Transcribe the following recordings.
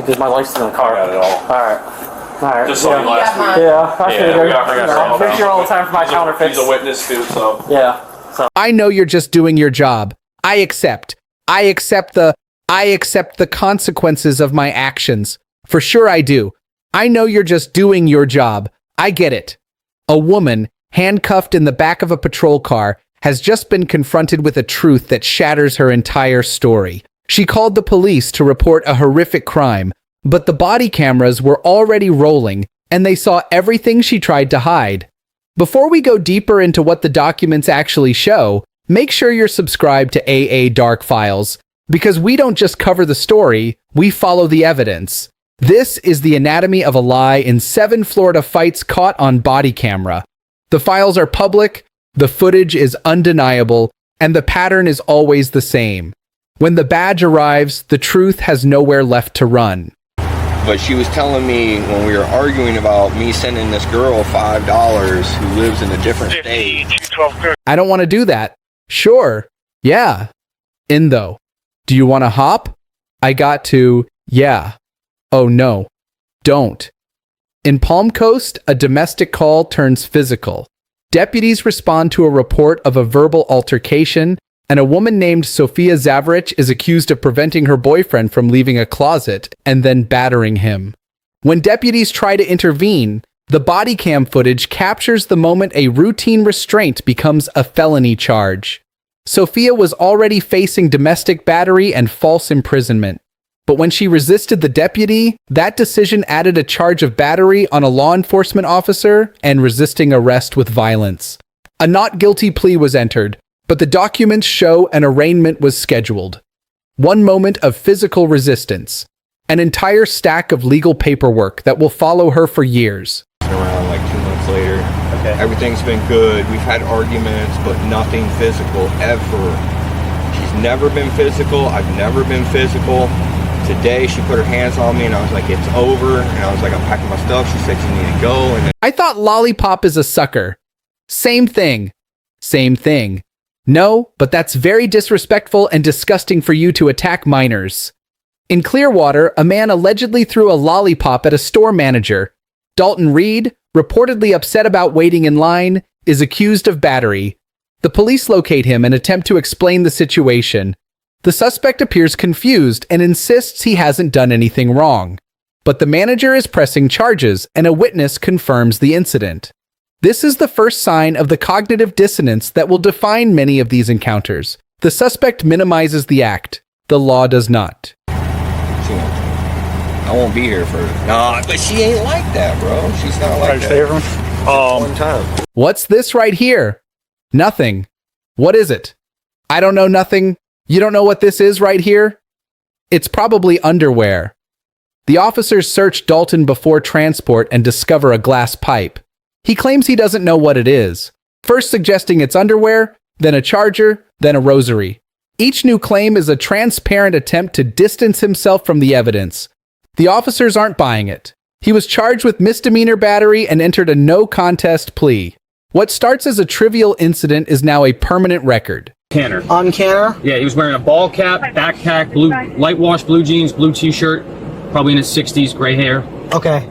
Because my license in the car. I got it all. Alright. Just saw you last week. Yeah, I figured. I got I'm here all the time for my counterfeits. He's a witness too, so. Yeah. So. I know you're just doing your job. I accept the consequences of my actions. For sure I do. I know you're just doing your job. I get it. A woman, handcuffed in the back of a patrol car, has just been confronted with a truth that shatters her entire story. She called the police to report a horrific crime, but the body cameras were already rolling, and they saw everything she tried to hide. Before we go deeper into what the documents actually show, make sure you're subscribed to AA Dark Files, because we don't just cover the story, we follow the evidence. This is the anatomy of a lie in 7 Florida fights caught on body camera. The files are public, the footage is undeniable, and the pattern is always the same. When the badge arrives, the truth has nowhere left to run. But she was telling me when we were arguing about me sending this girl $5 who lives in a different state. I don't want to do that. Sure. Yeah. In though. Do you want to hop? I got to. Yeah. Oh no. Don't. In Palm Coast, a domestic call turns physical. Deputies respond to a report of a verbal altercation, and a woman named Sofia Zavarich is accused of preventing her boyfriend from leaving a closet and then battering him. When deputies try to intervene, the body cam footage captures the moment a routine restraint becomes a felony charge. Sofia was already facing domestic battery and false imprisonment. But when she resisted the deputy, that decision added a charge of battery on a law enforcement officer and resisting arrest with violence. A not guilty plea was entered, but the documents show an arraignment was scheduled. One moment of physical resistance. An entire stack of legal paperwork that will follow her for years. Around like 2 months later. Okay. Everything's been good. We've had arguments, but nothing physical ever. She's never been physical. I've never been physical. Today she put her hands on me and I was like, it's over. And I was like, I'm packing my stuff. She said you need to go. And then I thought Lollipop is a sucker. Same thing. Same thing. No, but that's very disrespectful and disgusting for you to attack minors. In Clearwater, a man allegedly threw a lollipop at a store manager. Dalton Reed, reportedly upset about waiting in line, is accused of battery. The police locate him and attempt to explain the situation. The suspect appears confused and insists he hasn't done anything wrong. But the manager is pressing charges and a witness confirms the incident. This is the first sign of the cognitive dissonance that will define many of these encounters. The suspect minimizes the act. The law does not. I won't be here for nah, but she ain't like that, bro. She's not like that. One time. What's this right here? Nothing. What is it? I don't know nothing. You don't know what this is right here? It's probably underwear. The officers search Dalton before transport and discover a glass pipe. He claims he doesn't know what it is, first suggesting it's underwear, then a charger, then a rosary. Each new claim is a transparent attempt to distance himself from the evidence. The officers aren't buying it. He was charged with misdemeanor battery and entered a no-contest plea. What starts as a trivial incident is now a permanent record. Canner. On Canner? Yeah, he was wearing a ball cap, backpack, blue, light wash, blue jeans, blue t-shirt, probably in his 60s, gray hair. Okay.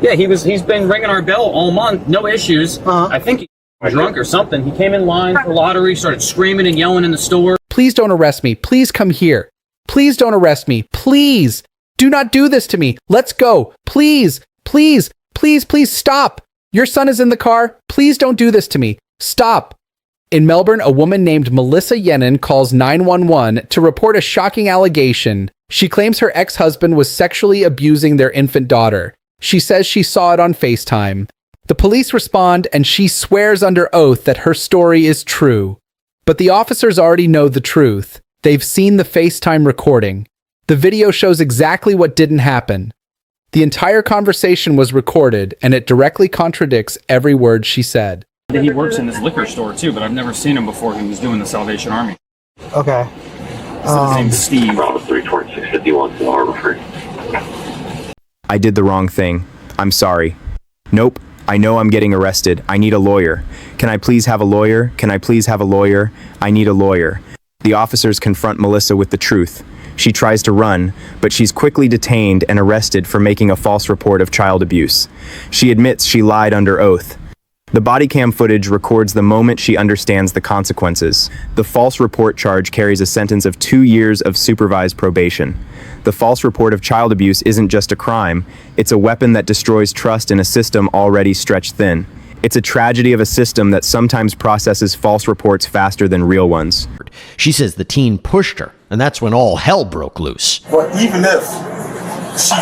Yeah, he's been ringing our bell all month, no issues. I think he was drunk or something. He came in line for lottery, started screaming and yelling in the store. Please don't arrest me. Please come here. Please don't arrest me. Please. Do not do this to me. Let's go. Please, please, please, please stop. Your son is in the car. Please don't do this to me. Stop. In Melbourne, a woman named Melissa Yennin calls 911 to report a shocking allegation. She claims her ex-husband was sexually abusing their infant daughter. She says she saw it on FaceTime. The police respond and she swears under oath that her story is true. But the officers already know the truth. They've seen the FaceTime recording. The video shows exactly what didn't happen. The entire conversation was recorded and it directly contradicts every word she said. He works in this liquor store too, but I've never seen him before. He was doing the Salvation Army. Okay. So his name's Steve. Bravo 3 towards 651 to Harbor Free. I did the wrong thing. I'm sorry. Nope. I know I'm getting arrested. I need a lawyer. Can I please have a lawyer? Can I please have a lawyer? I need a lawyer. The officers confront Melissa with the truth. She tries to run, but she's quickly detained and arrested for making a false report of child abuse. She admits she lied under oath. The body cam footage records the moment she understands the consequences. The false report charge carries a sentence of 2 years of supervised probation. The false report of child abuse isn't just a crime, it's a weapon that destroys trust in a system already stretched thin. It's a tragedy of a system that sometimes processes false reports faster than real ones. She says the teen pushed her, and that's when all hell broke loose. But even if she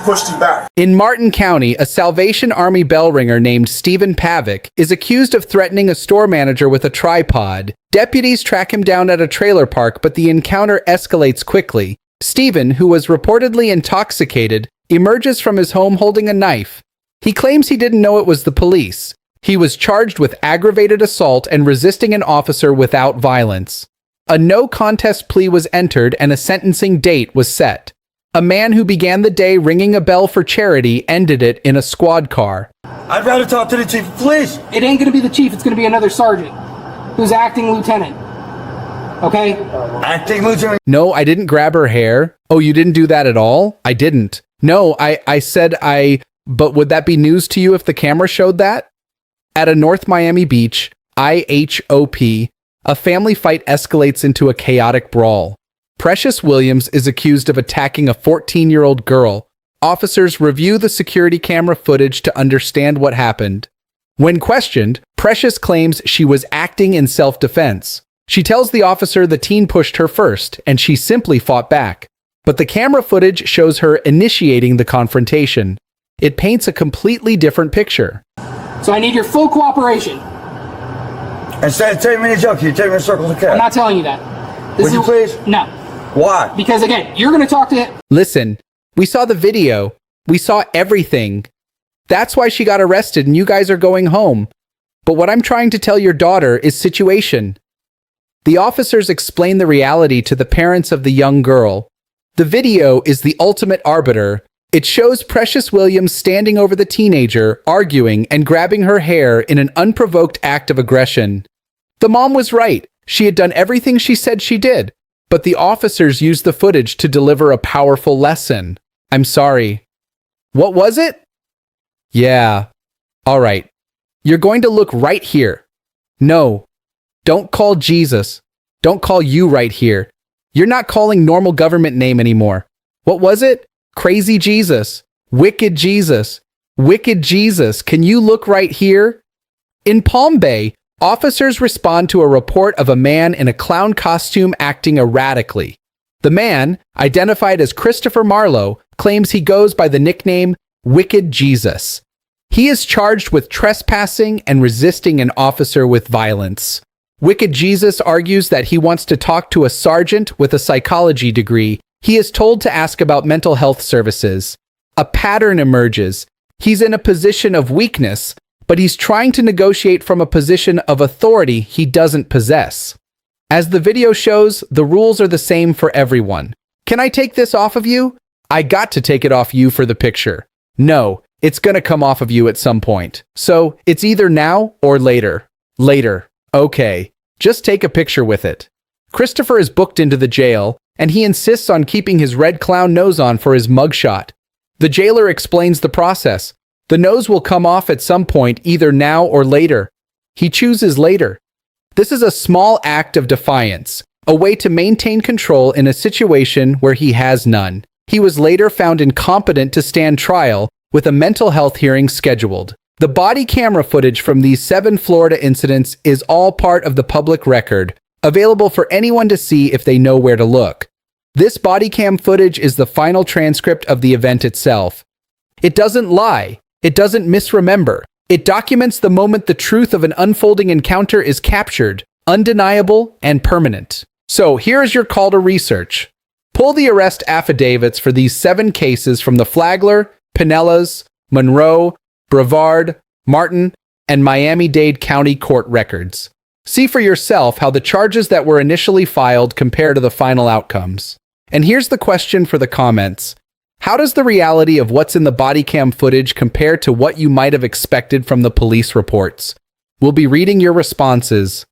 pushed you back. In Martin County, a Salvation Army bell ringer named Stephen Pavick is accused of threatening a store manager with a tripod. Deputies track him down at a trailer park, but the encounter escalates quickly. Stephen, who was reportedly intoxicated, emerges from his home holding a knife. He claims he didn't know it was the police. He was charged with aggravated assault and resisting an officer without violence. A no-contest plea was entered and a sentencing date was set. A man who began the day ringing a bell for charity ended it in a squad car. I'd rather talk to the chief of police. It ain't gonna be the chief, it's gonna be another sergeant who's acting lieutenant. Okay? Acting lieutenant. No, I didn't grab her hair. Oh, you didn't do that at all? I didn't. No, I said but would that be news to you if the camera showed that? At a North Miami Beach, IHOP, a family fight escalates into a chaotic brawl. Precious Williams is accused of attacking a 14-year-old girl. Officers review the security camera footage to understand what happened. When questioned, Precious claims she was acting in self-defense. She tells the officer the teen pushed her first, and she simply fought back. But the camera footage shows her initiating the confrontation. It paints a completely different picture. So I need your full cooperation. Instead of taking me to jail, can you take me to Circle the Cat? I'm not telling you that. Would you please? No. Why? Because again, you're gonna talk to him. Listen, we saw the video. We saw everything. That's why she got arrested and you guys are going home. But what I'm trying to tell your daughter is situation. The officers explain the reality to the parents of the young girl. The video is the ultimate arbiter. It shows Precious Williams standing over the teenager, arguing and grabbing her hair in an unprovoked act of aggression. The mom was right. She had done everything she said she did. But the officers used the footage to deliver a powerful lesson. I'm sorry. What was it? Yeah. All right. You're going to look right here. No. Don't call Jesus. Don't call you right here. You're not calling normal government name anymore. What was it? Crazy Jesus. Wicked Jesus. Wicked Jesus. Can you look right here? In Palm Bay, officers respond to a report of a man in a clown costume acting erratically. The man, identified as Christopher Marlowe, claims he goes by the nickname Wicked Jesus. He is charged with trespassing and resisting an officer with violence. Wicked Jesus argues that he wants to talk to a sergeant with a psychology degree. He is told to ask about mental health services. A pattern emerges. He's in a position of weakness, but he's trying to negotiate from a position of authority he doesn't possess. As the video shows, the rules are the same for everyone. Can I take this off of you? I got to take it off you for the picture. No, it's gonna come off of you at some point. So, it's either now or later. Later. Okay. Just take a picture with it. Christopher is booked into the jail, and he insists on keeping his red clown nose on for his mugshot. The jailer explains the process. The nose will come off at some point, either now or later. He chooses later. This is a small act of defiance, a way to maintain control in a situation where he has none. He was later found incompetent to stand trial, with a mental health hearing scheduled. The body camera footage from these 7 Florida incidents is all part of the public record, available for anyone to see if they know where to look. This body cam footage is the final transcript of the event itself. It doesn't lie. It doesn't misremember. It documents the moment the truth of an unfolding encounter is captured, undeniable and permanent. So here is your call to research. Pull the arrest affidavits for these 7 cases from the Flagler, Pinellas, Monroe, Brevard, Martin, and Miami-Dade County court records. See for yourself how the charges that were initially filed compare to the final outcomes. And here's the question for the comments. How does the reality of what's in the body cam footage compare to what you might have expected from the police reports? We'll be reading your responses.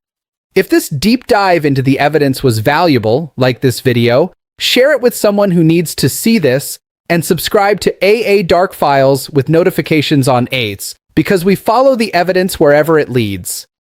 If this deep dive into the evidence was valuable, like this video, share it with someone who needs to see this, and subscribe to AA Dark Files with notifications on 8s, because we follow the evidence wherever it leads.